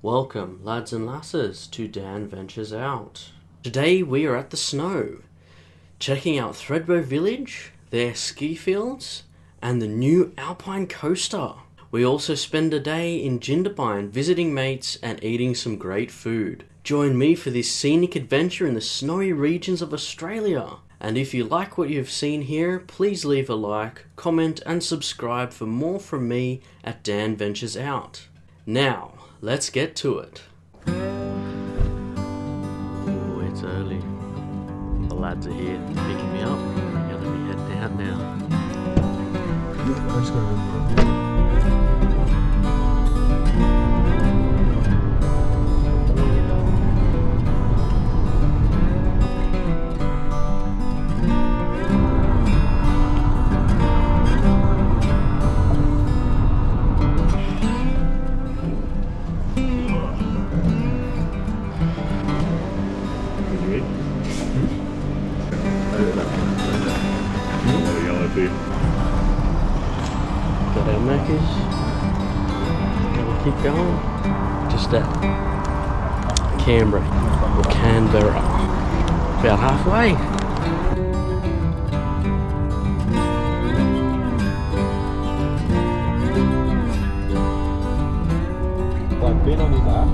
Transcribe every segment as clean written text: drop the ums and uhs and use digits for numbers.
Welcome, lads and lasses, to Dan Ventures Out. Today we are at the snow, checking out Thredbo Village, their ski fields, and the new Alpine coaster. We also spend a day in Jindabyne visiting mates and eating some great food. Join me for this scenic adventure in the snowy regions of Australia. And if you like what you've seen here, please leave a like, comment and subscribe for more from me at Dan Ventures Out. Now, let's get to it. Oh, it's early. The lads are here picking me up. I'm gonna be heading out now. Got our Macca's. Gotta keep going. Just at Canberra, or Canberra. About halfway. I've been on his ass.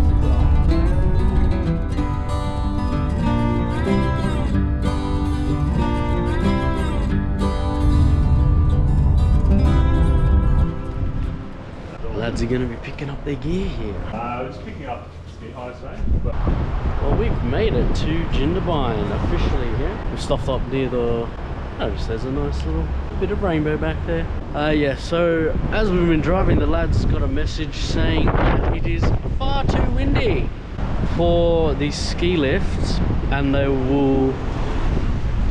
Lads are going to be picking up their gear here. Just picking up ski highs, mate. Well, we've made it to Jindabyne officially here. We've stopped up near the... Notice there's a nice little bit of rainbow back there. Yeah, so as we've been driving, the lads got a message saying that it is far too windy for the ski lifts, and they will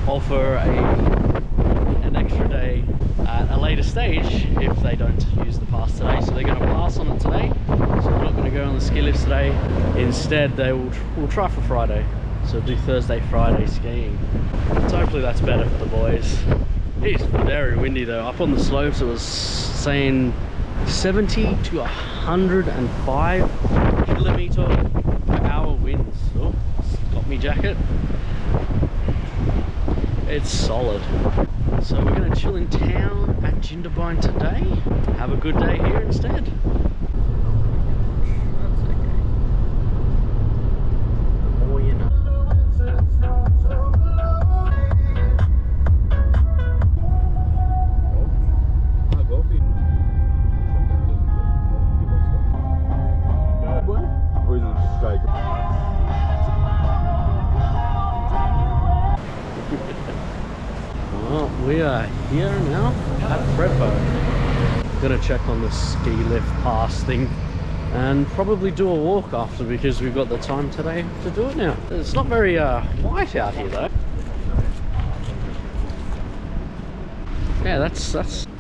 offer an extra day at a later stage if they don't use the pass today. So they're going to pass on it today, so they're not going to go on the ski lifts today. Instead they will try for Friday, so do Thursday Friday skiing. So hopefully that's better for the boys. It's very windy though. Up on the slopes it was saying 70 to 105 km/h winds. Oh, got me jacket. It's solid. So we're going to chill in town at Jindabyne today. Have a good day here instead. That's okay. The more you know. Well, we are here now at Thredbo. Gonna check on the ski lift pass thing and probably do a walk after, because we've got the time today to do it now. It's not very white out here though. Yeah, that's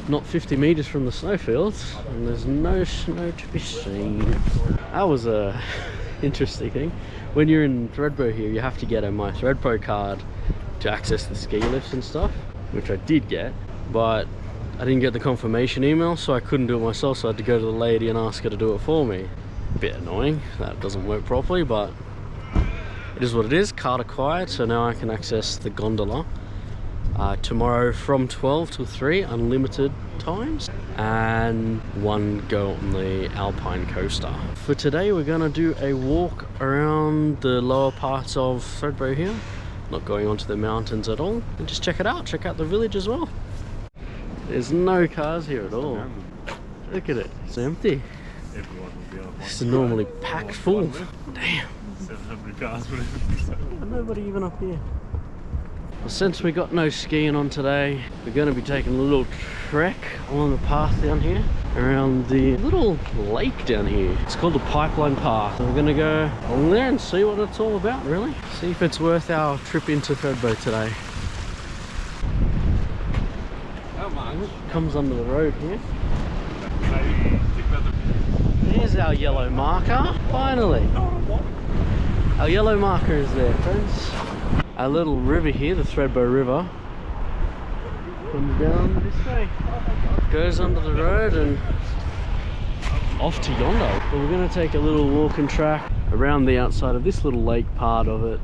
not 50 meters from the snowfields, and there's no snow to be seen. That was a interesting thing. When you're in Thredbo here, you have to get a My Thredbo card to access the ski lifts and stuff, which I did get, but I didn't get the confirmation email, so I couldn't do it myself, so I had to go to the lady and ask her to do it for me. A bit annoying that it doesn't work properly, but it is what it is. Card acquired, so now I can access the gondola tomorrow from 12 till 3, unlimited times, and one go on the Alpine coaster. For today we're gonna do a walk around the lower parts of Thredbo here, not going onto the mountains at all, and just check it out, check out the village as well. There's no cars here at all. Look at it, it's empty. It's normally packed full. Damn. 700 cars. Nobody even up here. Well, since we got no skiing on today, we're going to be taking a little trek along the path down here, around the little lake down here. It's called the Pipeline Path. So we're going to go along there and see what it's all about, really. See if it's worth our trip into Thredbo today. Comes under the road here. There's our yellow marker, finally. Our yellow marker is there, friends. Our little river here, the Thredbo River, comes down this way, goes under the road and off to yonder. But we're gonna take a little walking track around the outside of this little lake part of it.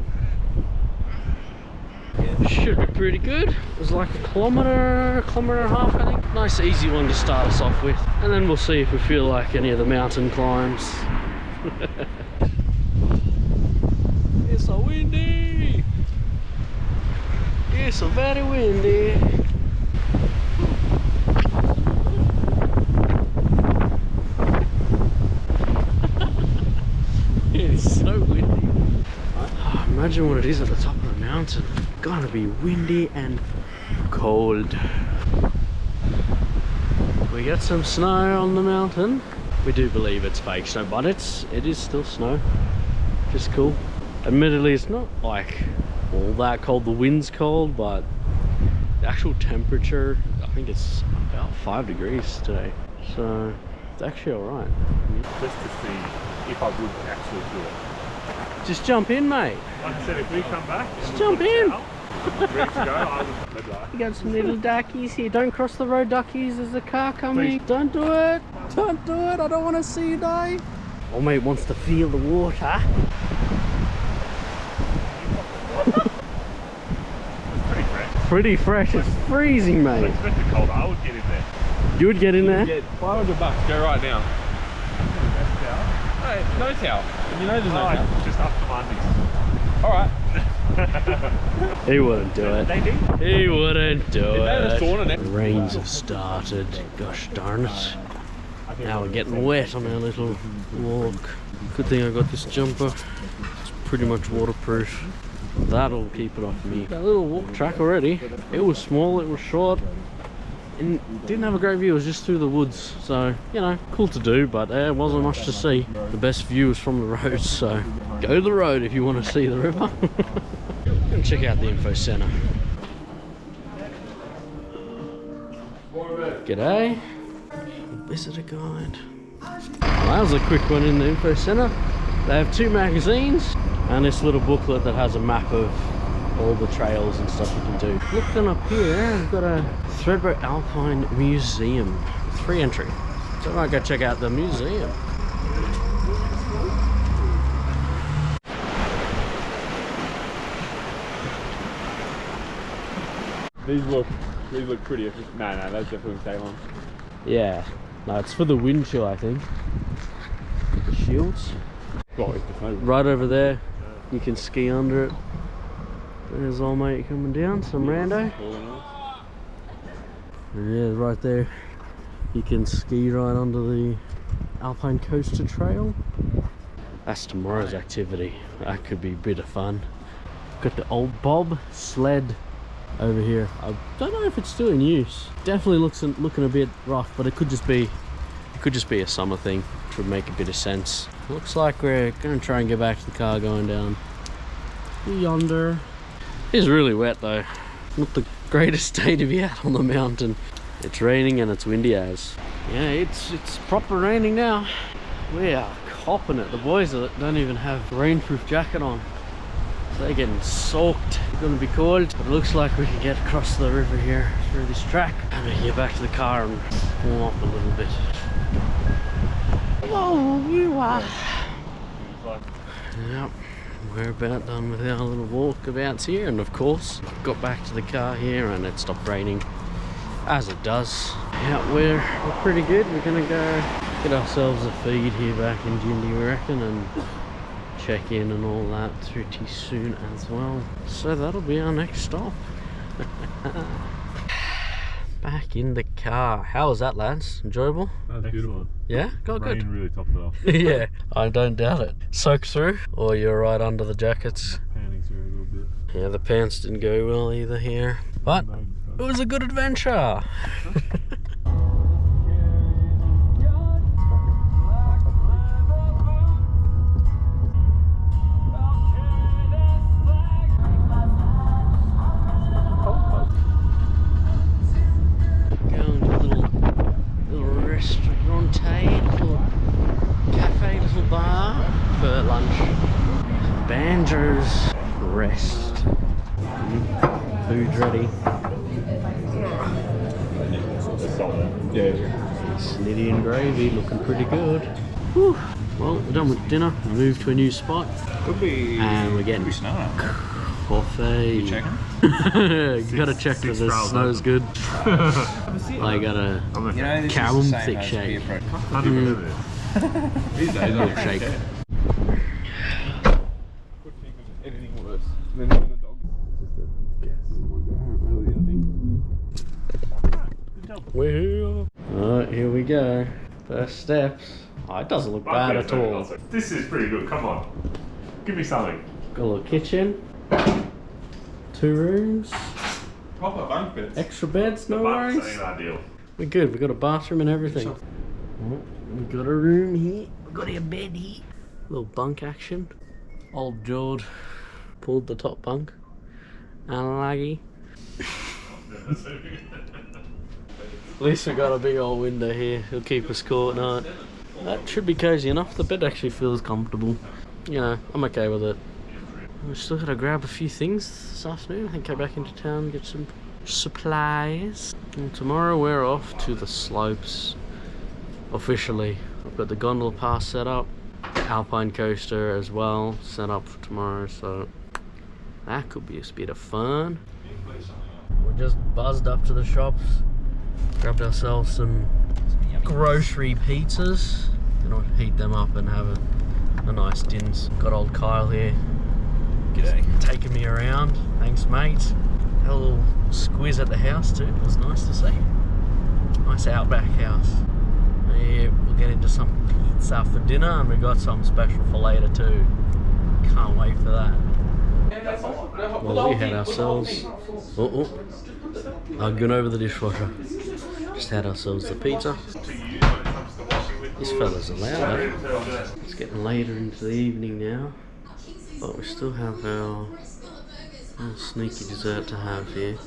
Should be pretty good. It was like a kilometre and a half, I think. Nice easy one to start us off with. And then we'll see if we feel like any of the mountain climbs. It's so windy! It's so very windy. It's so windy. Oh, imagine what it is at the top of the mountain. Gonna be windy and cold. We get some snow on the mountain. We do believe it's fake snow, but it is still snow. Just cool. Admittedly, it's not like all that cold. The wind's cold, but the actual temperature, I think it's about 5 degrees today. So it's actually alright. Just to see if I would actually do it. Just jump in, mate. Like I said, if we come back, just jump in. Ready to go, I would die. You got some little duckies here. Don't cross the road, duckies. There's a car coming. Please. Don't do it. Don't do it. I don't want to see you die. Old mate wants to feel the water. Pretty fresh. Pretty fresh. It's freezing, mate. I expected colder. I would get in there. You would get in there? Get $500. Go right now. Hey, no towel. You know there's no towel. Just up to my knees. All right. He wouldn't do it. They do. He wouldn't do it. The rains have started. Gosh darn it. Now we're getting wet on our little walk. Good thing I got this jumper. It's pretty much waterproof. That'll keep it off me. That little walk track already. It was small, it was short. And didn't have a great view, it was just through the woods. So, you know, cool to do, but there wasn't much to see. The best view was from the road, so go to the road if you want to see the river. And check out the info centre. G'day. Visitor guide. Well, that was a quick one in the info centre. They have 2 magazines and this little booklet that has a map of all the trails and stuff you can do. Looking up here, we've got a Thredbo Alpine Museum. Free entry. So I might go check out the museum. These look pretty. No, that's definitely stay on. Yeah. No, it's for the wind chill, I think. The shields. Right over there. You can ski under it. There's old mate coming down, some rando. And yeah, right there. You can ski right under the Alpine Coaster Trail. That's tomorrow's activity. That could be a bit of fun. Got the old Bob sled over here. I don't know if it's still in use. Definitely looking a bit rough, but it could just be a summer thing, which would make a bit of sense. Looks like we're gonna try and get back to the car going down yonder. It's really wet though. Not the greatest day to be out on the mountain. It's raining and it's windy as. Yeah, it's proper raining now. We are copping it. The boys don't even have a rainproof jacket on. So they're getting soaked. It's gonna be cold, but it looks like we can get across the river here through this track. I'm gonna get back to the car and warm up a little bit. Whoa, you are. Yep. We're about done with our little walkabouts here, and of course got back to the car here and it stopped raining, as it does. Yeah, we're pretty good. We're gonna go get ourselves a feed here back in Jindabyne, we reckon, and check in and all that pretty soon as well. So that'll be our next stop. Back in the car. How was that, lads? Enjoyable? That was beautiful. Yeah? Got good. Rain really topped it off. Yeah, I don't doubt it. Soak through, or you're right under the jackets. Panning through a little bit. Yeah, the pants didn't go well either here. But it was a good adventure. Banjo's Rest. Food's ready. Solid. Yeah. Snitty and gravy, looking pretty good. Whew. Well, we're done with dinner. We moved to a new spot. Could be. And we're getting snow. coffee. You checking? You gotta check that the snow's good. I got a caramel thick shake. These days, Milkshake. Couldn't think of anything worse than having a dog. We're here. Alright, here we go. First steps. Oh, it doesn't look bad at all. This is pretty good. Come on. Give me something. Got a little kitchen. 2 rooms. Proper bunk beds. Extra beds, no Bucks worries. ain't ideal. We're good. We got a bathroom and everything. We got a room here. We got a bed here. Little bunk action. Old George pulled the top bunk. Unlucky. At least we got a big old window here. It'll keep us cool at night. That should be cozy enough. The bed actually feels comfortable. You know, I'm okay with it. We still gotta grab a few things this afternoon. I think go back into town and get some supplies. And tomorrow we're off to the slopes. Officially. I've got the gondola pass set up. Alpine coaster as well set up for tomorrow, so that could be a bit of fun. We just buzzed up to the shops. Grabbed ourselves some grocery pizzas. Gonna heat them up and have a nice dins. Got old Kyle here. G'day. Taking me around. Thanks, mate. Had a little squiz at the house too. It was nice to see. Nice outback house. Yeah, we'll get into some pizza for dinner, and we got something special for later too. Can't wait for that. Well, we had ourselves. Arguing over the dishwasher. Just had ourselves the pizza. This fella's allowed it. It's getting later into the evening now, but we still have our little sneaky dessert to have here.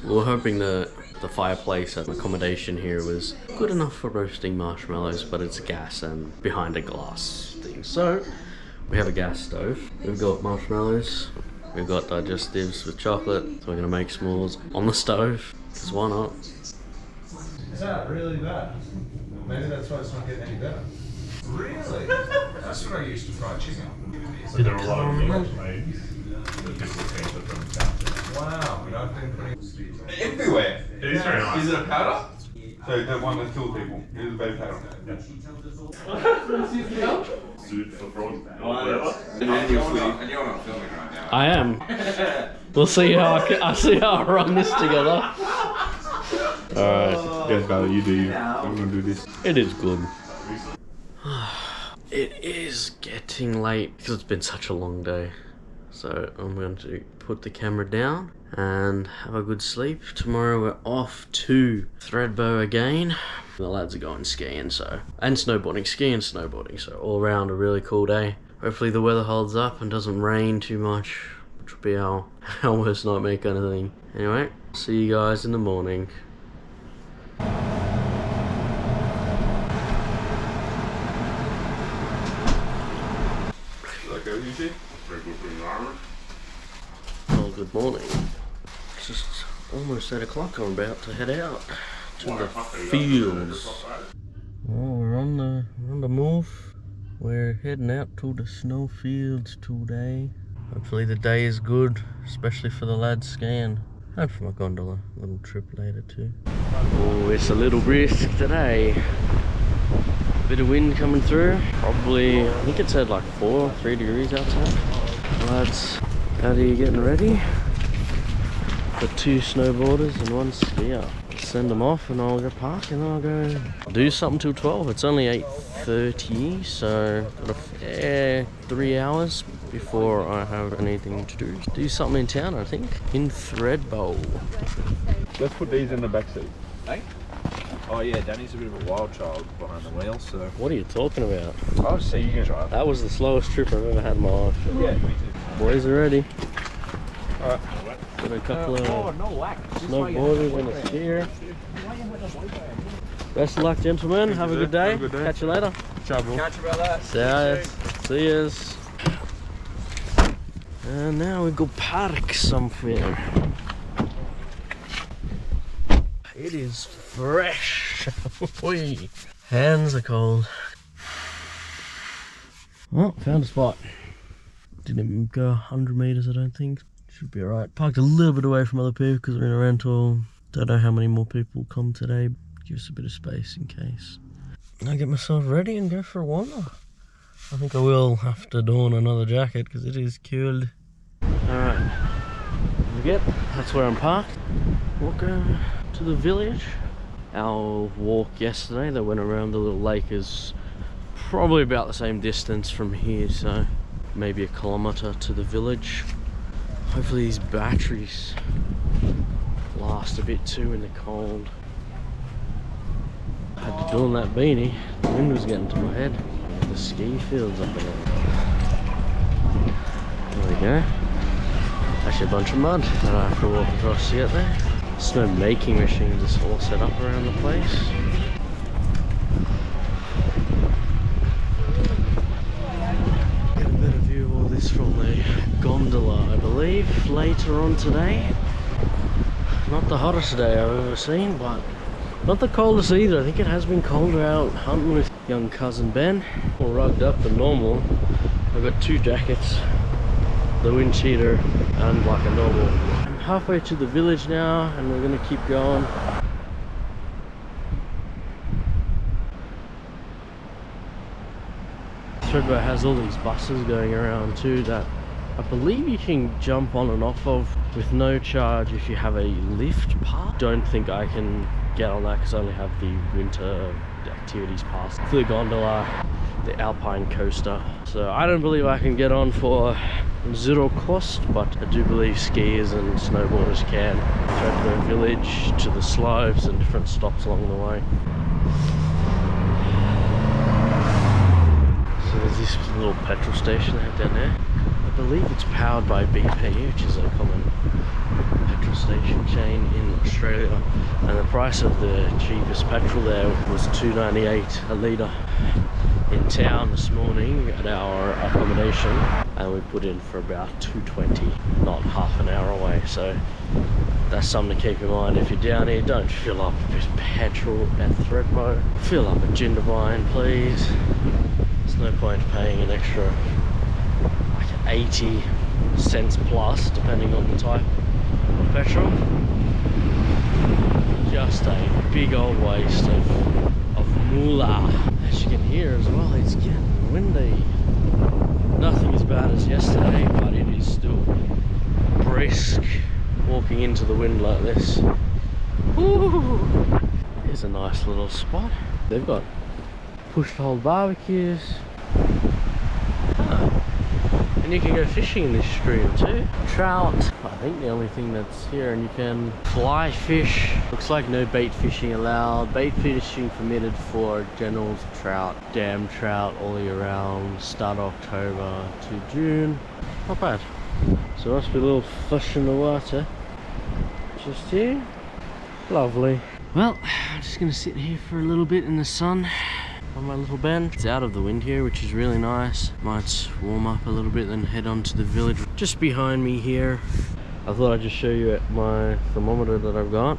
We were hoping that the fireplace at accommodation here was good enough for roasting marshmallows, but it's gas and behind a glass thing. So we have a gas stove. We've got marshmallows. We've got digestives with chocolate. So we're gonna make s'mores on the stove. Cause why not? Is that really bad? Maybe that's why it's not getting any better. Really? That's what I used to fry chicken. There are a lot of meals made. Wow, but I've been putting Everywhere. It is very nice. Is it a powder? So that one that kills people. It is a baby powder. Suit for fraud. And you're not filming right now. I am. We'll see how I see how I run this together. Alright. Yes, Valley, you do you. I'm gonna do this. It is good. It is getting late because it's been such a long day. So I'm going to put the camera down and have a good sleep. Tomorrow we're off to Thredbo again. The lads are going skiing, and snowboarding. Skiing and snowboarding, so all around a really cool day. Hopefully the weather holds up and doesn't rain too much, which will be our worst nightmare kind of thing. Anyway, see you guys in the morning. Like go easy. Well, good morning. It's just almost 8 o'clock. I'm about to head out to the fields. Well, we're on the move. We're heading out to the snow fields today. Hopefully the day is good, especially for the lads skiing. And for my gondola little trip later too. Oh, it's a little brisk today. Bit of wind coming through. Probably, I think it said like 3 degrees outside. Lads out here getting ready. Got 2 snowboarders and 1 skier. Send them off and I'll go park and then I'll go do something till 12. It's only 8:30, so got a fair 3 hours before I have anything to do. Do something in town, I think, in Thredbo. Let's put these in the back seat. Hey? Oh yeah, Danny's a bit of a wild child behind the wheel, so... What are you talking about? Oh, so you can drive. That was the slowest trip I've ever had in my life. Yeah, me too. Boys are ready. Alright. Got a couple of snowboarders and a skier. Best of luck, gentlemen. Have a good day. Have a good day. Catch you later. Ciao, bro. Catch you about that. See yous. And now we go park somewhere. It is fresh. Oi. Hands are cold. Well, found a spot. Didn't even go 100 meters, I don't think. Should be alright. Parked a little bit away from other people because we're in a rental. Don't know how many more people come today. Give us a bit of space in case. I'll get myself ready and go for a wander. I think I will have to don another jacket because it is cold. Alright. Again, that's where I'm parked. Walk to the village. Our walk yesterday that went around the little lake is probably about the same distance from here, so maybe a kilometre to the village. Hopefully these batteries last a bit too in the cold. I had to don that beanie, the wind was getting to my head. The ski fields up there. There we go. Actually a bunch of mud that I have to walk across to get there. Snow making machines are all set up around the place. Get a better view of all this from the gondola, I believe, later on today. Not the hottest day I've ever seen, but not the coldest either. I think it has been colder out hunting with young cousin Ben. More rugged up than normal. I've got 2 jackets, the wind cheater and like a normal. I'm halfway to the village now and we're gonna keep going. Thredbo has all these buses going around too that I believe you can jump on and off of with no charge if you have a lift pass. Don't think I can get on that because I only have the winter activities pass. For the gondola, the Alpine coaster. So I don't believe I can get on for zero cost, but I do believe skiers and snowboarders can. Thredbo village to the slopes and different stops along the way. So there's this little petrol station down there. I believe it's powered by BP, which is a common petrol station chain in Australia. And the price of the cheapest petrol there was $2.98 a litre. In town this morning at our accommodation, and we put in for about $2.20, not half an hour away. So that's something to keep in mind. If you're down here, don't fill up with petrol at Thredbo. Fill up at Jindabyne, please. There's no point paying an extra like 80 cents plus, depending on the type of petrol. Just a big old waste of moolah. As you can hear as well, it's getting windy. Nothing as bad as yesterday, but it is still brisk walking into the wind like this. Ooh, here's a nice little spot. They've got push-to-hold barbecues. And you can go fishing in this stream too. Trout, I think the only thing that's here, and you can fly fish. Looks like no bait fishing allowed. Bait fishing permitted for generals, trout, dam trout all year round. Start October to June. Not bad. So must be a little fish in the water. Just here. Lovely. Well, I'm just gonna sit here for a little bit in the sun on my little bench. It's out of the wind here, which is really nice. Might warm up a little bit, then head on to the village. Just behind me here, I thought I'd just show you my thermometer that I've got.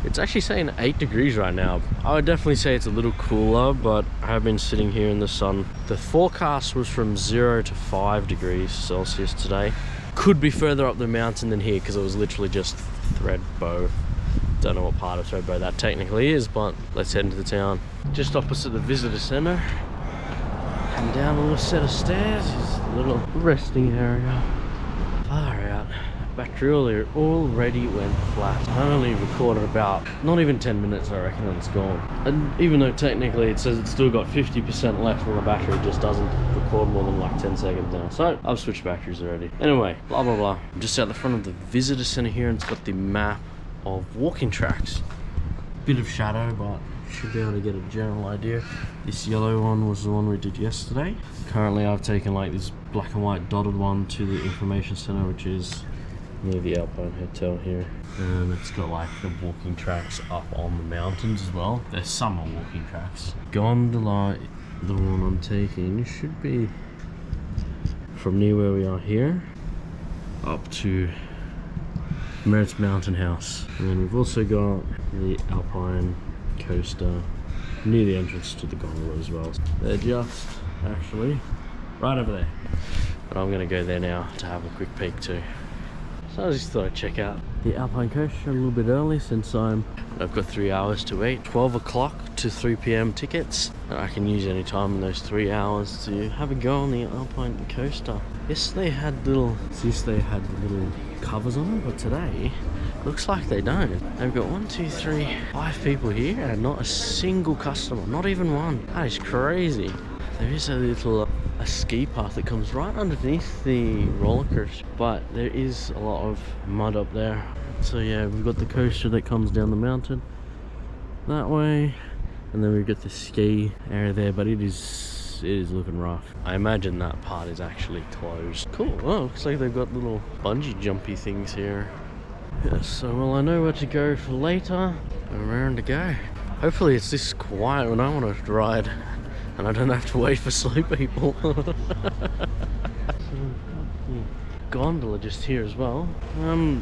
It's actually saying 8 degrees right now. I would definitely say it's a little cooler, but I have been sitting here in the sun. The forecast was from 0 to 5 degrees Celsius today. Could be further up the mountain than here because it was literally just Thredbo. Don't know what part of Thredbo that technically is, but let's head into the town. Just opposite the visitor centre. And down a little set of stairs is a little resting area. Far out. Battery already went flat. I only recorded about not even 10 minutes, I reckon, and it's gone. And even though technically it says it's still got 50% left on the battery, it just doesn't record more than like 10 seconds now. So I've switched batteries already. Anyway, blah blah blah. I'm just out the front of the visitor centre here, and it's got the map of walking tracks. Bit of shadow, but should be able to get a general idea. This yellow one was the one we did yesterday. Currently I've taken like this black and white dotted one to the information centre, which is near the Alpine Hotel here. And it's got like the walking tracks up on the mountains as well. There's summer walking tracks. Gondola, the one I'm taking, should be from near where we are here up to Merritt's Mountain House. And then we've also got the Alpine coaster near the entrance to the gondola as well. They're just actually right over there. But I'm gonna go there now to have a quick peek too. So I just thought I'd check out the Alpine coaster a little bit early since I've got 3 hours to wait. 12 o'clock to 3 p.m. tickets. And I can use any time in those 3 hours to have a go on the Alpine coaster. Yesterday had little covers on it, but today looks like they don't. They've got 1, 2, 3, 5 people here and not a single customer, not even one. That is crazy. There is a little a ski path that comes right underneath the roller coaster, but there is a lot of mud up there. So yeah, we've got the coaster that comes down the mountain that way, and then we've got the ski area there, but it is looking rough. I imagine that part is actually closed. Cool. Oh, looks like they've got little bungee jumpy things here. Yeah, so well, I know where to go for later and where to go. Hopefully it's this quiet when I want to ride and I don't have to wait for slow people. Gondola just here as well.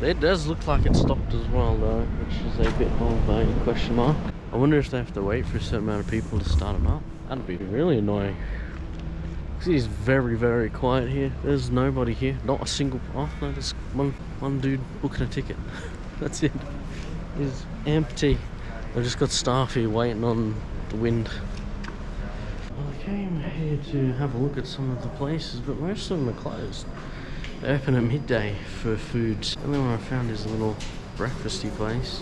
It does look like it stopped as well though, which is a bit of a question mark. I wonder if they have to wait for a certain amount of people to start them up. That'd be really annoying. It is very, very quiet here. There's nobody here. Not a single. Oh no, there's one dude booking a ticket. That's it. It's empty. I've just got staff here waiting on the wind. I came here to have a look at some of the places, but most of them are closed. They open at midday for food. The only one I found is a little breakfasty place.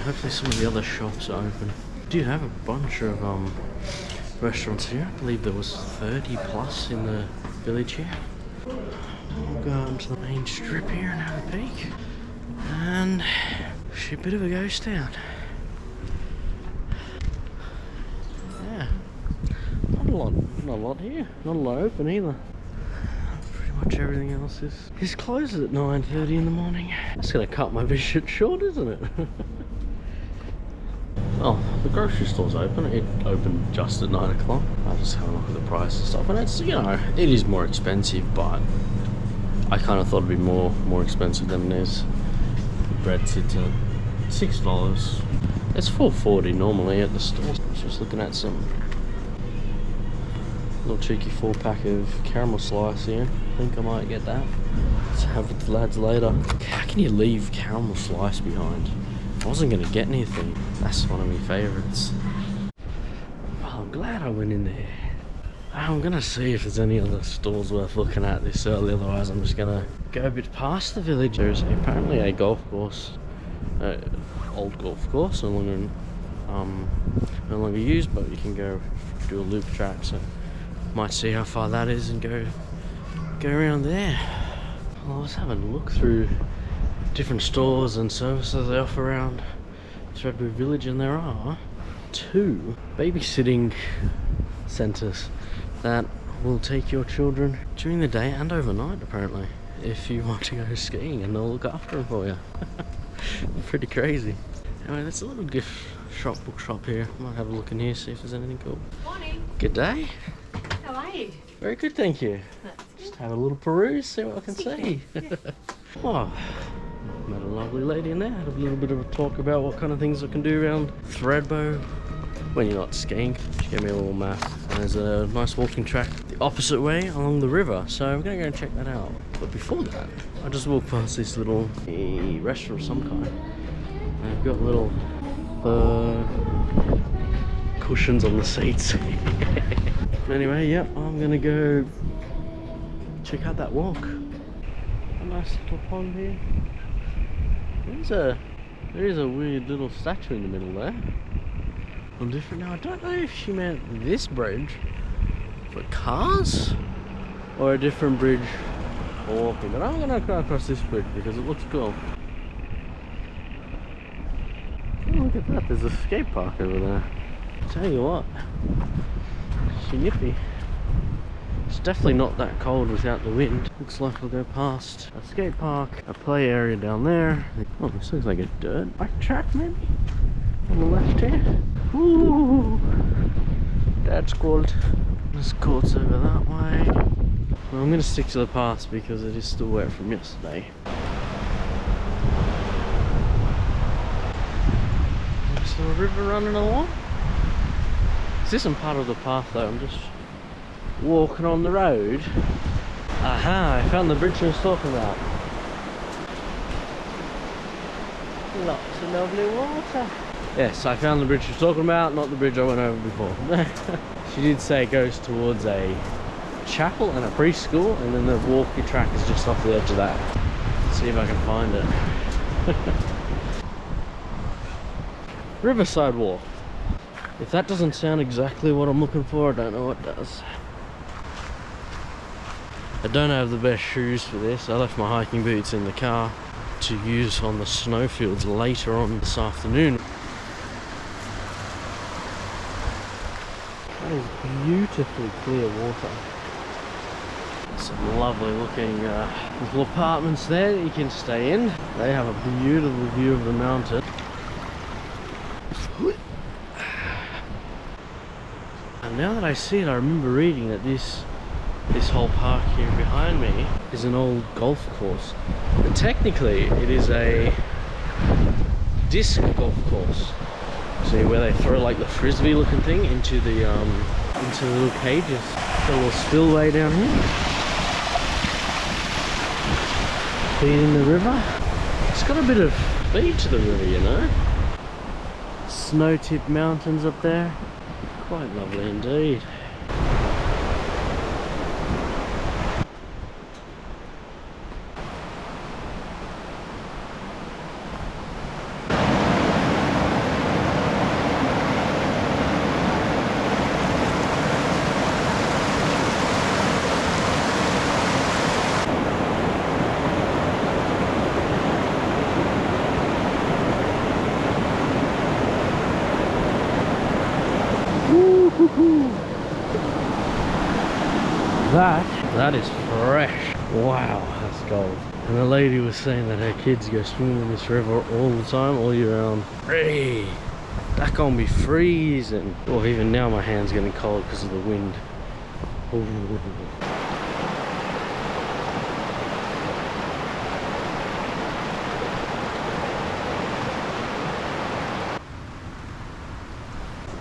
Hopefully some of the other shops are open. We do have a bunch of restaurants here. I believe there was 30 plus in the village here. We'll go out into the main strip here and have a peek. And it's a bit of a ghost town. Yeah. Not a lot here. Not a lot open either. Pretty much everything else is closed at 9:30 in the morning. It's gonna cut my visit short, isn't it? Oh, the grocery store's open. It opened just at 9 o'clock. I just had a look at the price and stuff, and it's, you know, it is more expensive, but I kind of thought it'd be more expensive than it is. The bread sits at $6. It's $4.40 normally at the store. I was just looking at some little cheeky 4-pack of caramel slice here. I think I might get that. Let's have it with the lads later. How can you leave caramel slice behind? I wasn't going to get anything. That's one of my favourites. Well, I'm glad I went in there. I'm going to see if there's any other stores worth looking at this early, otherwise I'm just going to go a bit past the village. There's apparently a golf course, old golf course, no longer used, but you can go do a loop track, so might see how far that is and go around there. Well, I was having a look through different stores and services they offer around Thredbo village, and there are 2 babysitting centres that will take your children during the day and overnight, apparently, if you want to go skiing, and they'll look after them for you. Pretty crazy. Anyway, there's a little gift shop, bookshop here. Might have a look in here, see if there's anything cool. Morning. Good day. How are you? Very good, thank you. Just have a little peruse, see what I can see. Oh, met a lovely lady in there. Had a little bit of a talk about what kind of things I can do around Thredbo when you're not skiing. She gave me a little map, and there's a nice walking track the opposite way along the river, so I'm gonna go and check that out. But before that, I just walked past this little restaurant of some kind, and I've got little cushions on the seats. Anyway, yep, I'm gonna go check out that walk. A nice little pond here. There is a weird little statue in the middle there. I'm different now. I don't know if she meant this bridge for cars or a different bridge for walking, but I'm gonna go across this bridge because it looks cool. Oh, look at that, there's a skate park over there. Tell you what, it's yippee. It's definitely not that cold without the wind. Looks like we'll go past a skate park, a play area down there. Oh, this looks like a dirt bike track maybe? On the left here. Ooh, that's cold. There's courts over that way. Well, I'm going to stick to the path because it is still wet from yesterday. Looks alright. river running along. This isn't part of the path though, I'm just walking on the road. Aha, I found the bridge I was talking about. Lots of lovely water. Yes, I found the bridge she was talking about, not the bridge I went over before. She did say it goes towards a chapel and a preschool, and then the walkie track is just off the edge of that. Let's see if I can find it. Riverside walk. If that doesn't sound exactly what I'm looking for, I don't know what does. I don't have the best shoes for this. I left my hiking boots in the car to use on the snowfields later on this afternoon. That is beautifully clear water. Some lovely looking little apartments there that you can stay in. They have a beautiful view of the mountain. And now that I see it, I remember reading that this whole park here behind me is an old golf course. And technically it is a disc golf course. See, where they throw like the frisbee looking thing into the little cages. Got a little spillway down here. Feeding the river. It's got a bit of feed to the river, you know. Snow-tipped mountains up there. Quite lovely indeed. That is fresh. Wow, that's gold. And the lady was saying that her kids go swimming in this river all the time, all year round. Hey, that gonna be freezing. Oh, even now my hand's getting cold because of the wind. Ooh.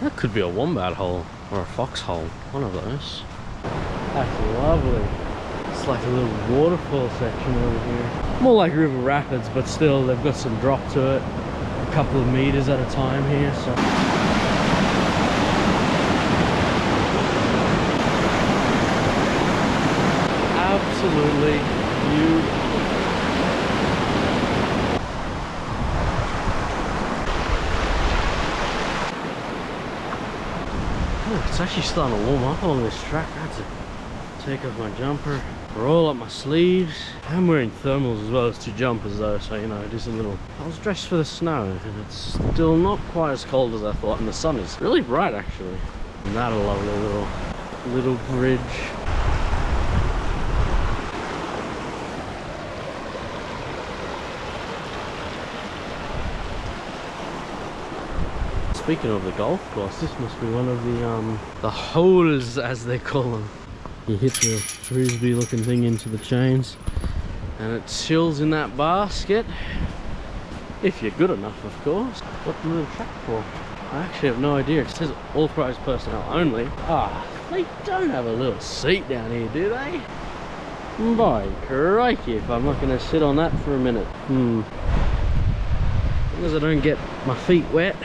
That could be a wombat hole or a fox hole, one of those. That's lovely. It's like a little waterfall section over here. More like river rapids, but still they've got some drop to it. A couple of meters at a time here, so. Absolutely beautiful. Oh, it's actually starting to warm up along this track. I had to take off my jumper, roll up my sleeves. I'm wearing thermals as well as two jumpers though, so you know, it is a little... I was dressed for the snow and it's still not quite as cold as I thought, and the sun is really bright actually. And that a lovely little bridge. Speaking of the golf course, this must be one of the holes as they call them. You hit the frisbee looking thing into the chains and it chills in that basket. If you're good enough, of course. What's the little track for? I actually have no idea. It says authorized personnel only. Ah, they don't have a little seat down here, do they? By crikey, if I'm not going to sit on that for a minute. As long as I don't get my feet wet.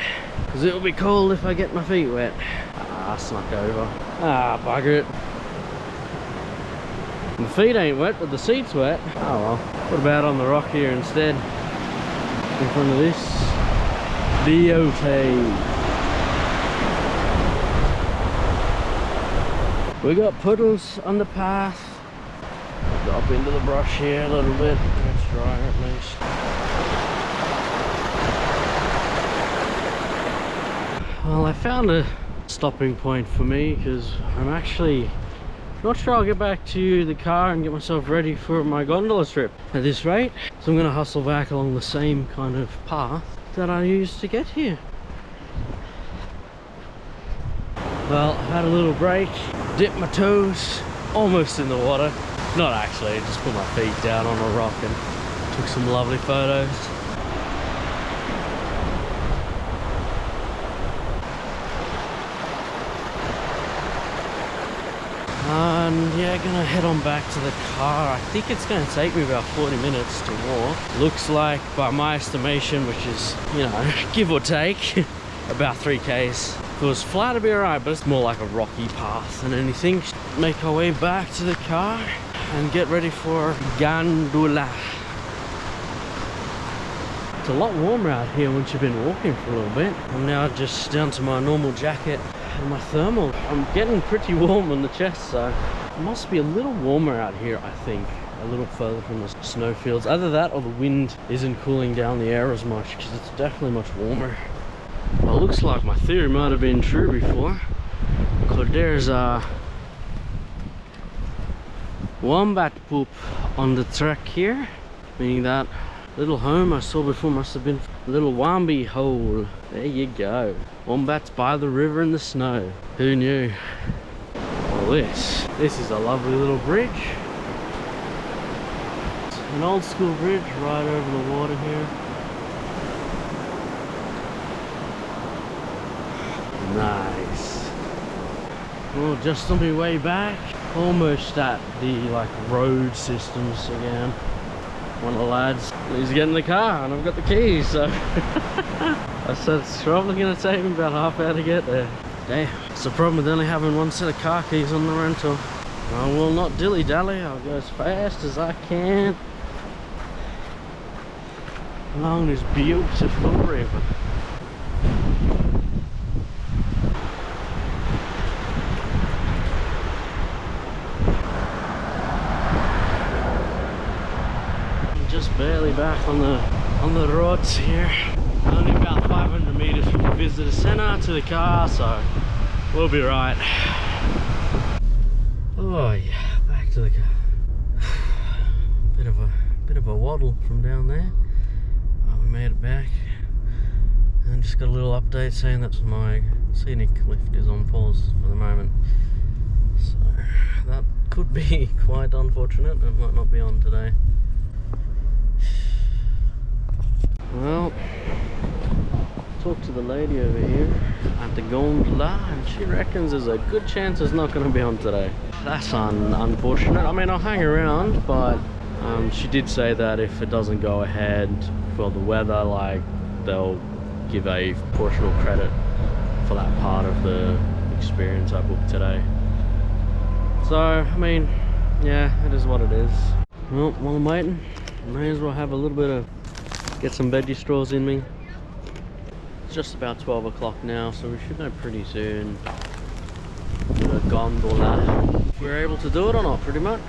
Because it'll be cold if I get my feet wet. Ah, snuck over. Ah, bugger it. My feet ain't wet, but the seat's wet. Oh well. What about on the rock here instead? In front of this DOT. We got puddles on the path. Drop into the brush here a little bit. It's drier at least. Well, I found a stopping point for me because I'm actually not sure I'll get back to the car and get myself ready for my gondola trip at this rate. So I'm going to hustle back along the same kind of path that I used to get here. Well, I had a little break, dipped my toes, almost in the water. Not actually, just put my feet down on a rock and took some lovely photos. And yeah, gonna head on back to the car. I think it's gonna take me about 40 minutes to walk. Looks like, by my estimation, which is, you know, give or take, about 3Ks. If it was flat, it'd be alright, but it's more like a rocky path than anything. Make our way back to the car and get ready for gondola. It's a lot warmer out here once you've been walking for a little bit. I'm now just down to my normal jacket and my thermal. I'm getting pretty warm on the chest, so it must be a little warmer out here, I think, a little further from the snowfields. Either that or the wind isn't cooling down the air as much, because it's definitely much warmer. Well, it looks like my theory might have been true before, because there's a wombat poop on the track here, meaning that little home I saw before must have been a little womby hole. There you go. Wombats by the river in the snow. Who knew? Well, this is a lovely little bridge. It's an old school bridge right over the water here. Nice. Well, just on my way back, almost at the like road systems again. One of the lads, he's getting in the car and I've got the keys, so I said it's probably going to take me about half hour to get there. Damn, it's the problem with only having one set of car keys on the rental. I will not dilly-dally, I'll go as fast as I can along this beautiful river. Just barely back on the roads here. Only about 500 meters from the visitor center to the car, so we'll be right. Oh yeah, back to the car. Bit of a waddle from down there. But we made it back, and just got a little update saying that my scenic lift is on pause for the moment. So that could be quite unfortunate. It might not be on today. Well, talked to the lady over here at the gondola, and she reckons there's a good chance it's not going to be on today. That's unfortunate. I mean, I'll hang around, but she did say that if it doesn't go ahead for the weather, like, they'll give a proportional credit for that part of the experience I booked today. So, I mean, yeah, it is what it is. Well, while I'm waiting, may as well have a little bit of get some veggie straws in me. It's just about 12 o'clock now, so we should know pretty soon the gondola. We're able to do it or not, pretty much.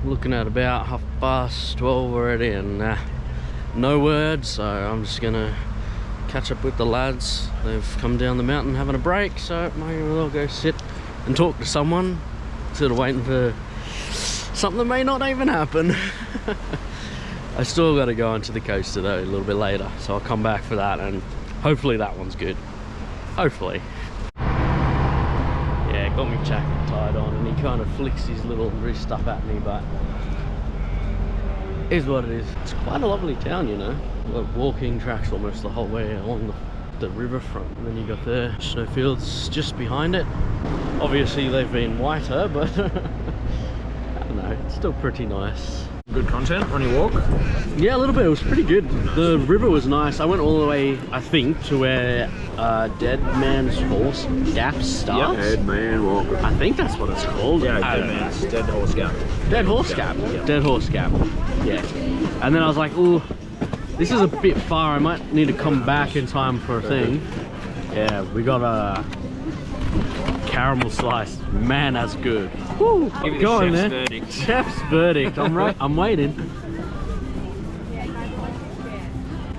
Looking at about 12:30 already, and no word, so I'm just gonna catch up with the lads. They've come down the mountain having a break, so might as well go sit and talk to someone instead of waiting for something that may not even happen. I still got to go onto the coaster though a little bit later, so I'll come back for that, and hopefully that one's good. Hopefully. Yeah, got my jacket tied on and he kind of flicks his little wrist up at me, but it is what it is. It's quite a lovely town, you know. Got walking tracks almost the whole way along the riverfront, and then you got the snowfields just behind it. Obviously they've been whiter, but I don't know, it's still pretty nice. Good content on your walk? Yeah, a little bit. It was pretty good. The river was nice. I went all the way, I think, to where Dead Man's Horse Gap starts. Yep. Dead Man Walk. I think that's what it's called. Yeah, Dead Man's Dead Horse Gap. Dead Horse Gap. Yeah. Dead Horse Gap. Yeah. And then I was like, ooh, this is a bit far. I might need to come back in time for a thing. Yeah, we got a caramel slice. Man, that's good. Woo! Give it Go on, the chef's man. verdict. Chef's verdict. I'm waiting.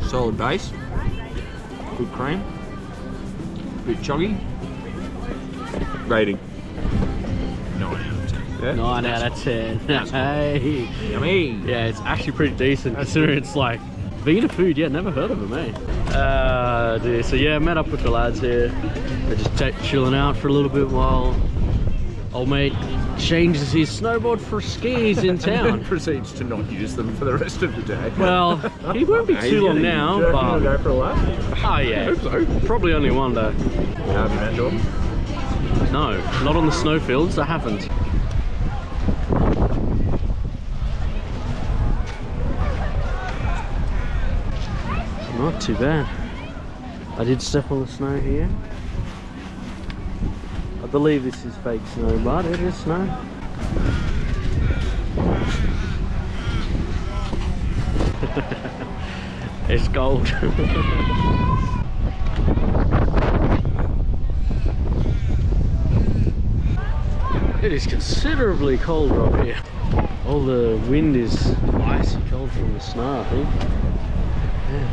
Solid base. Good cream. Bit choggy. Rating. 9 out of 10. Yeah? 9 out of 10. Hey. Yummy. Yeah, it's actually pretty decent considering it's like Vina food. Yeah, never heard of them, eh? Dear. So yeah, met up with the lads here. They're just chilling out for a little bit while old mate changes his snowboard for skis in town. And then proceeds to not use them for the rest of the day. Well, he won't be too long now, but go for a lap? oh yeah, I hope so. Probably only one day. How have you met Jordan? No, not on the snowfields, I haven't. Not too bad. I did step on the snow here. I believe this is fake snow, but it is snow. It's cold. It is considerably colder up here. All the wind is icy cold from the snow, I think. Yeah.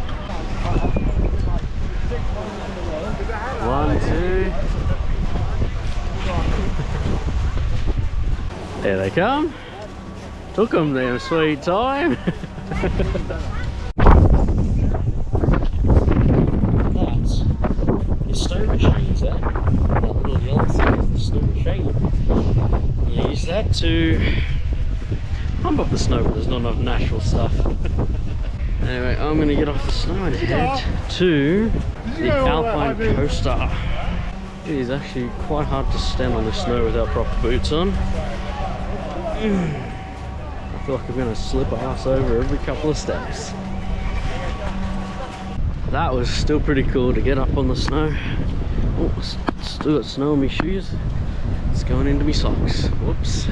1, 2. There they come. Took them their sweet time. That's your snow machines, eh? That little yellow thing is the snow machine. You use that to pump up the snow, but there's not enough natural stuff. Anyway, I'm going to get off the snow and head to the Alpine coaster. It is actually quite hard to stand on the snow without proper boots on. I feel like I'm going to slip ass over every couple of steps. That was still pretty cool to get up on the snow. Oh, still got snow on my shoes. It's going into my socks. Whoops.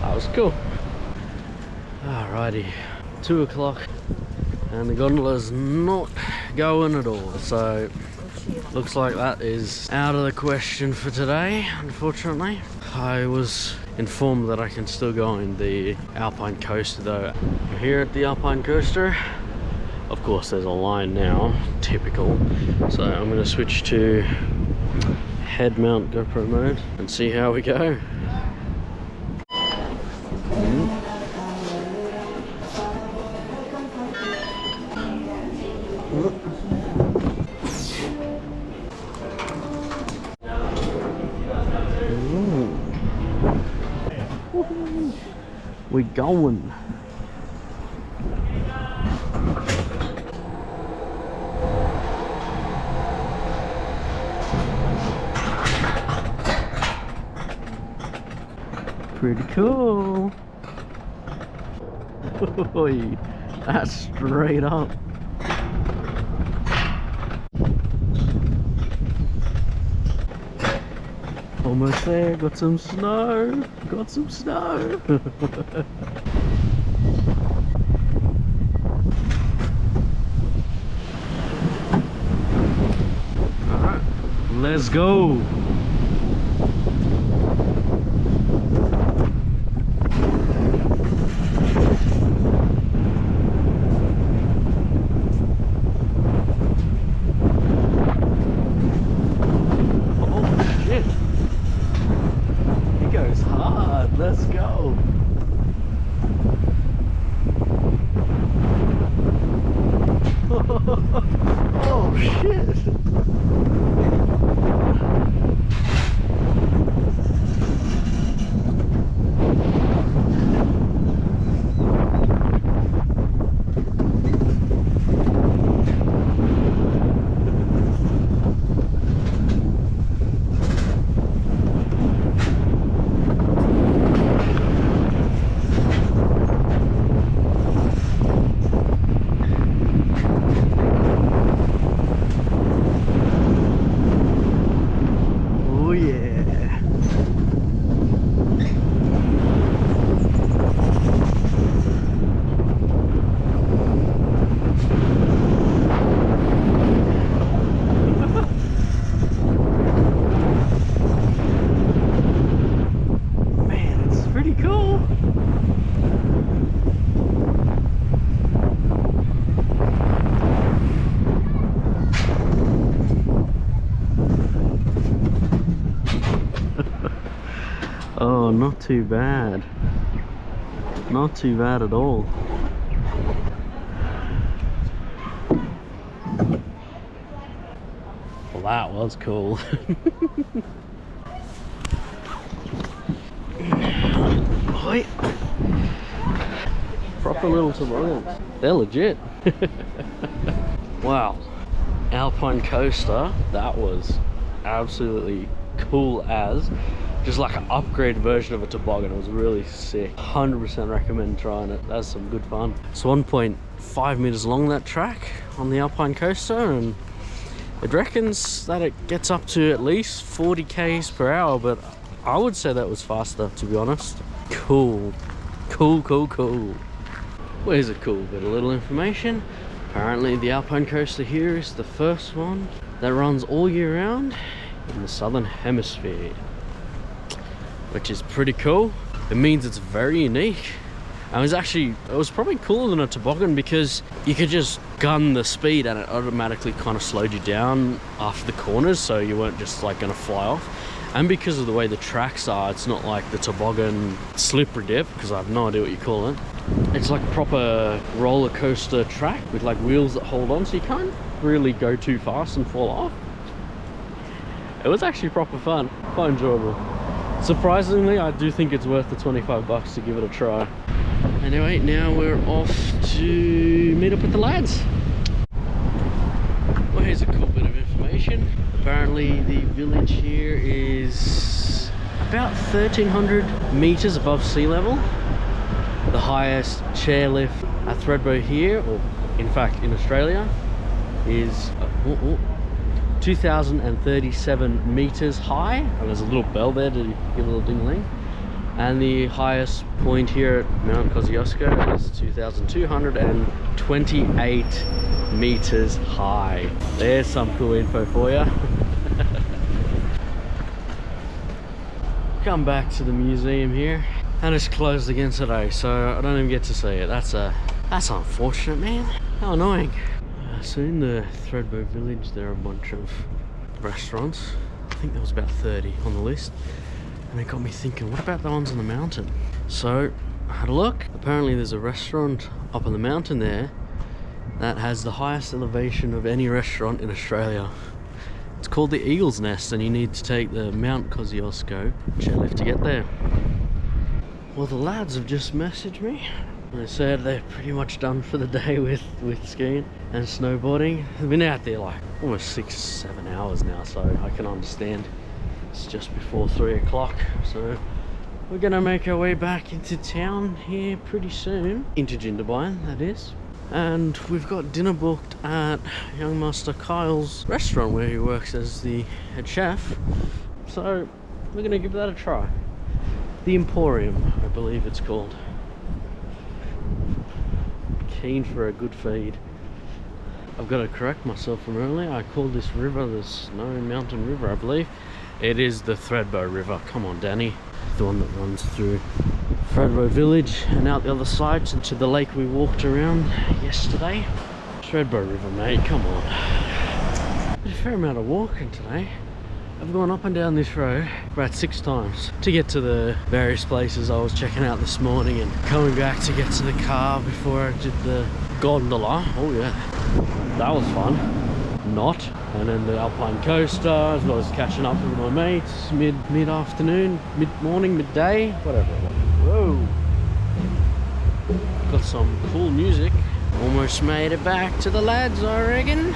That was cool. Alrighty, 2 o'clock and the gondola's not going at all. So looks like that is out of the question for today, unfortunately. I was informed that I can still go on the Alpine coaster though. We're here at the Alpine coaster. Of course there's a line now, typical. So I'm going to switch to head mount GoPro mode and see how we go. We going. Pretty cool. Oy, that's straight up. Almost there, got some snow. Got some snow. Alright, let's go. Let's go. Oh shit. Oh, not too bad. Not too bad at all. Well, that was cool. Wait. Proper little toboggans. They're legit. Wow. Alpine coaster, that was absolutely cool as. Just like an upgraded version of a toboggan. It was really sick. 100% recommend trying it. That's some good fun. It's 1.5 meters long, that track on the Alpine coaster, and it reckons that it gets up to at least 40 k's per hour, but I would say that was faster, to be honest. Cool. Cool, cool, cool. Well, here's a cool bit of little information. Apparently the Alpine coaster here is the first one that runs all year round in the southern hemisphere, which is pretty cool. It means it's very unique. And it was probably cooler than a toboggan because you could just gun the speed and it automatically kind of slowed you down after the corners, so you weren't just like gonna fly off. And because of the way the tracks are, it's not like the toboggan slippery dip, because I have no idea what you call it. It's like a proper roller coaster track with like wheels that hold on, so you can't really go too fast and fall off. It was actually proper fun, quite enjoyable. Surprisingly, I do think it's worth the 25 bucks to give it a try. Anyway, now we're off to meet up with the lads. Well, here's a cool bit of information. Apparently the village here is about 1,300 meters above sea level. The highest chairlift at Thredbo here, or in fact in Australia, is 2,037 meters high, and there's a little bell there to give a little ding-a-ling. And the highest point here at Mount Kosciuszko is 2,228 meters high. There's some cool info for you. Come back to the museum here, and it's closed again today, so I don't even get to see it. That's unfortunate, man. How annoying. So in the Thredbo village there are a bunch of restaurants. I think there was about 30 on the list, and it got me thinking, what about the ones on the mountain? So I had a look. Apparently there's a restaurant up on the mountain there that has the highest elevation of any restaurant in Australia. It's called the Eagle's Nest, and you need to take the Mount Kosciuszko chairlift to get there. Well, the lads have just messaged me. They said they're pretty much done for the day with skiing and snowboarding. They've been out there like almost 6-7 hours now, so I can understand. It's just before 3 o'clock, so we're gonna make our way back into town here pretty soon. Into Jindabyne, that is. And we've got dinner booked at young master Kyle's restaurant where he works as the head chef, so we're gonna give that a try. The Emporium, I believe it's called. Keen for a good feed. I've got to correct myself from earlier. I called this river the Snow Mountain River, I believe. It is the Thredbo River. Come on, Danny. The one that runs through Thredbo village and out the other side into the lake we walked around yesterday. Thredbo River, mate, come on. There's a fair amount of walking today. I've gone up and down this road about 6 times to get to the various places I was checking out this morning, and coming back to get to the car before I did the gondola. Oh yeah, that was fun. Not. And then the Alpine coaster, as well as catching up with my mates mid-afternoon, mid-morning, midday, whatever it was. Whoa. Got some cool music. Almost made it back to the lads, I reckon.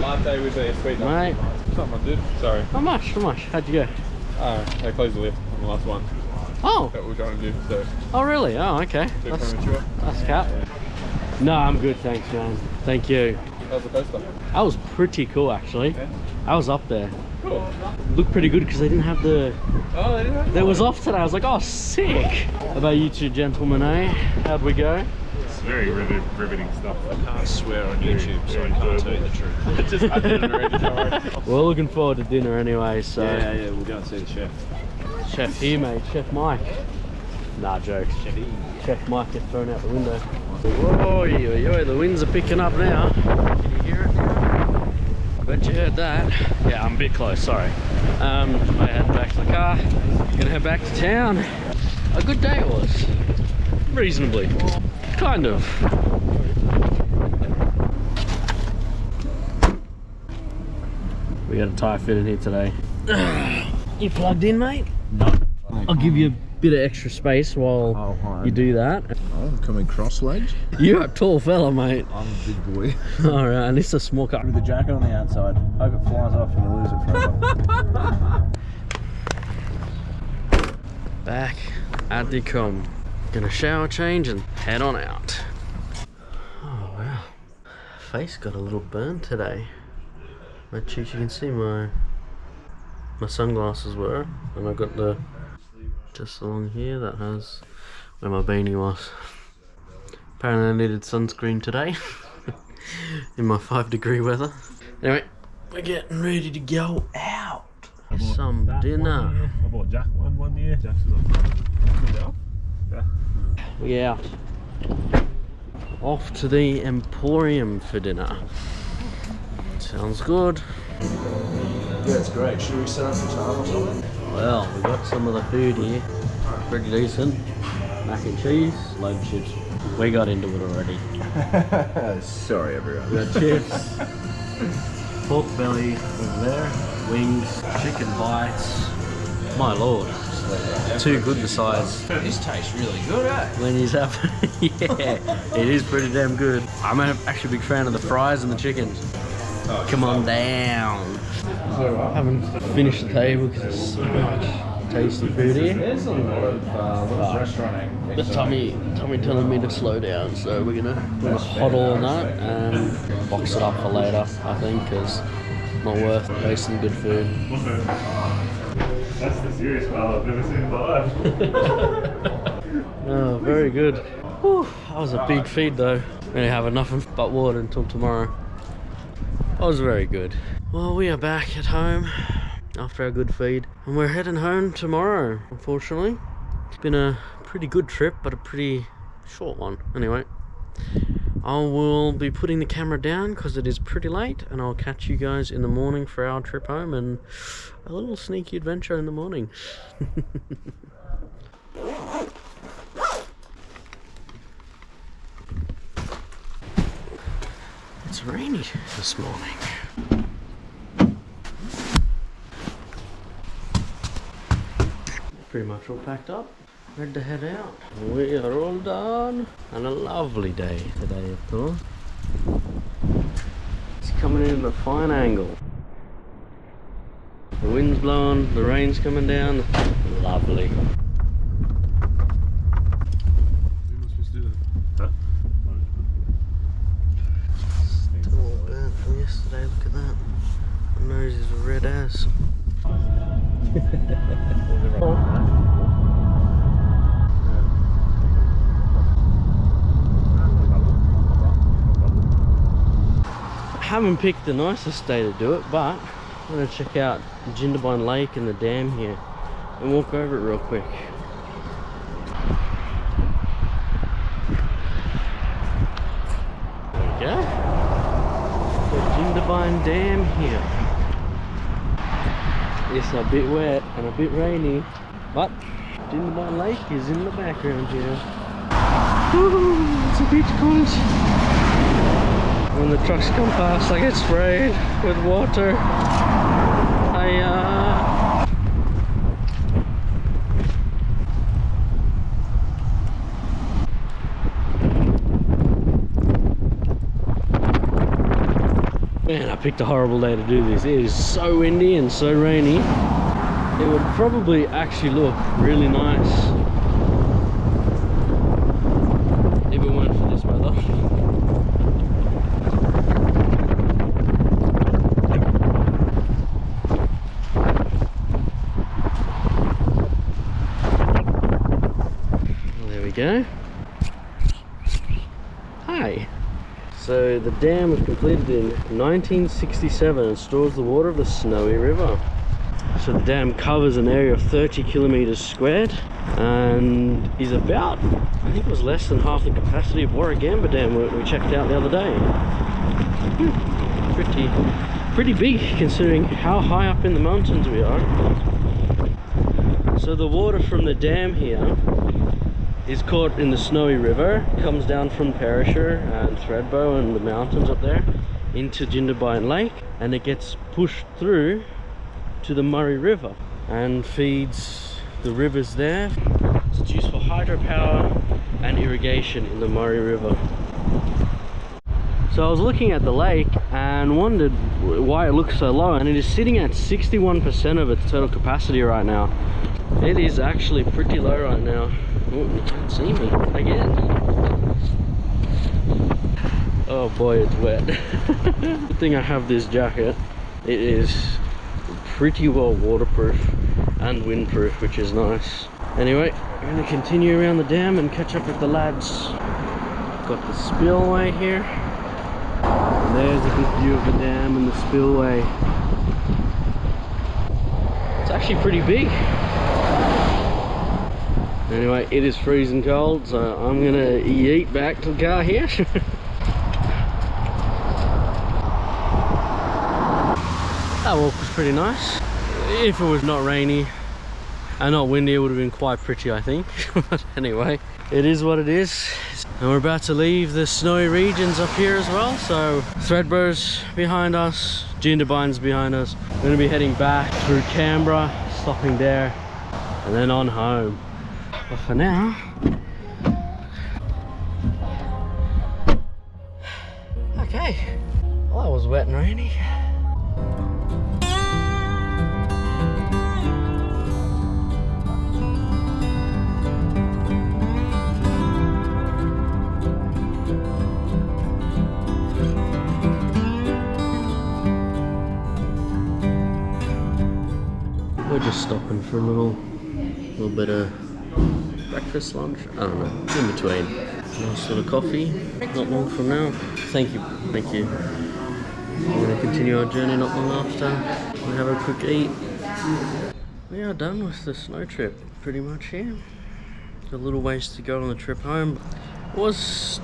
Latte with a sweet mate. Something I did. Sorry. How much? How much? How'd you go? They closed the lift on the last one. Oh. That we were trying to do, so. Oh really? Oh okay. That's cap. No, I'm good, thanks man. Thank you. How's the coaster? That was pretty cool actually. Yeah. I was up there. Cool. Looked pretty good because they didn't have the... Oh, they didn't have That was off today. I was like, oh sick. How about you two gentlemen, eh? How'd we go? It's very riveting stuff. I can't swear on YouTube, so I can't tell you the truth. Just I did it already, sorry. We're looking forward to dinner anyway, so... Yeah, we'll go and see the chef. Chef here, mate. Chef Mike. Nah, jokes. Chef Mike gets thrown out the window. Whoa, yo, the winds are picking up now. Can you hear it now? I bet you heard that. Yeah, I'm a bit close, sorry. I head back to the car. Gonna head back to town. A good day it was. Reasonably. Kind of. We got a tyre fit in here today. You plugged in, mate? No. I'll give you bit of extra space while Oh, hi. you do that. Oh, I'm coming cross-legged. You're a tall fella, mate. I'm a big boy. Alright, and this is a small car. With the jacket on the outside. Hope it flies off and you lose it forever. Back at the com. Gonna shower change and head on out. Oh wow. Face got a little burn today. My cheeks, you can see my sunglasses were, and I've got the just along here that has where my beanie was. Apparently I needed sunscreen today in my 5-degree weather. Anyway, we're getting ready to go out. Some dinner. I bought Jack one year. Jack's yeah. We out. Off to the Emporium for dinner. Sounds good. Yeah, it's great. Should we set up some time or something? Well, we got some of the food here. Pretty decent. Mac and cheese, load of chips. We got into it already. Sorry, everyone. We got chips, pork belly over there, wings, chicken bites. My lord, too good the size. This tastes really good, eh? When he's up, yeah, it is pretty damn good. I'm actually a big fan of the fries and the chicken. Come on down. I haven't finished the table because there's so much tasty food here. There's a lot of restauranting. But Tommy telling me to slow down, so we're gonna huddle on that and box it up for later, I think, because not worth wasting good food. That's the serious smile I've never seen in my life. Oh, very good. Whew, that was a big feed though. Really have nothing but water until tomorrow. That was very good. Well, we are back at home after our good feed, and we're heading home tomorrow, unfortunately. It's been a pretty good trip, but a pretty short one. Anyway, I will be putting the camera down because it is pretty late, and I'll catch you guys in the morning for our trip home and a little sneaky adventure in the morning. It's rainy this morning. Pretty much all packed up, ready to head out. We are all done, and a lovely day today, of course. It's coming in at a fine angle. The wind's blowing, the rain's coming down. Lovely. Still all burnt from yesterday, look at that. My nose is red as. I haven't picked the nicest day to do it, but I'm going to check out Jindabyne Lake and the dam here and walk over it real quick. There we go. The Jindabyne Dam here. It's a bit wet and a bit rainy, but Jindabyne Lake is in the background here. Woo, it's a beach cottage. When the trucks come past, I get sprayed with water. Man, I picked a horrible day to do this. It is so windy and so rainy. It would probably actually look really nice if it weren't for this weather. Well, there we go. Hi. So the dam was completed in 1967 and stores the water of the Snowy River. So the dam covers an area of 30 kilometers squared and is about, I think it was less than half the capacity of Warragamba Dam we checked out the other day. Pretty big considering how high up in the mountains we are. So the water from the dam here is caught in the Snowy River, comes down from Perisher and Thredbo and the mountains up there into Jindabyne Lake, and it gets pushed through to the Murray River and feeds the rivers there. It's used for hydropower and irrigation in the Murray River. So I was looking at the lake and wondered why it looks so low, and it is sitting at 61% of its total capacity right now. It is actually pretty low right now. Oh, you can't see me again. Oh boy, it's wet. Good thing I have this jacket. It is pretty well waterproof and windproof, which is nice. Anyway, we're going to continue around the dam and catch up with the lads. Got the spillway here. And there's a good view of the dam and the spillway. It's actually pretty big. Anyway, it is freezing cold, so I'm gonna yeet back to the car here. That walk was pretty nice. If it was not rainy and not windy, it would have been quite pretty, I think. But anyway, it is what it is. And we're about to leave the snowy regions up here as well. So Thredbo's behind us, Jindabyne's behind us. We're gonna be heading back through Canberra, stopping there, and then on home. But for now, okay. Well, that was wet and rainy. We're just stopping for a little bit of breakfast, lunch, I don't know, in between. Nice little coffee, not long from now. Thank you. We're going to continue our journey not long after. We have a quick eat. We are done with the snow trip, pretty much here. Got a little ways to go on the trip home. It was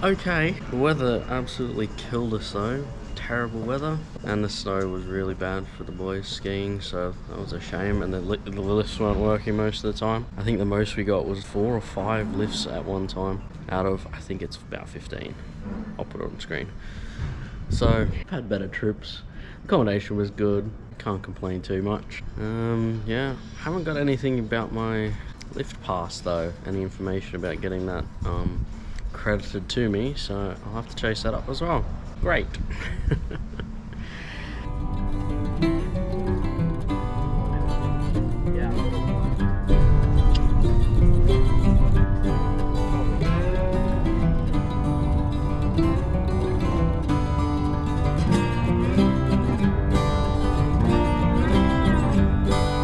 okay. The weather absolutely killed us though. Terrible weather, and the snow was really bad for the boys skiing, so that was a shame. And the lifts weren't working most of the time. I think the most we got was 4 or 5 lifts at one time out of, I think it's about 15. I'll put it on screen. So I've had better trips. Accommodation was good, can't complain too much. Yeah, haven't got anything about my lift pass though, any information about getting that credited to me, so I'll have to chase that up as well. Great.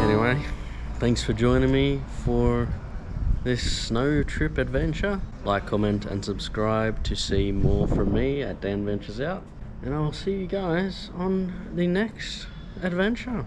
Anyway, thanks for joining me for this snow trip adventure. Like, comment and subscribe to see more from me at Dan Ventures Out, and I'll see you guys on the next adventure.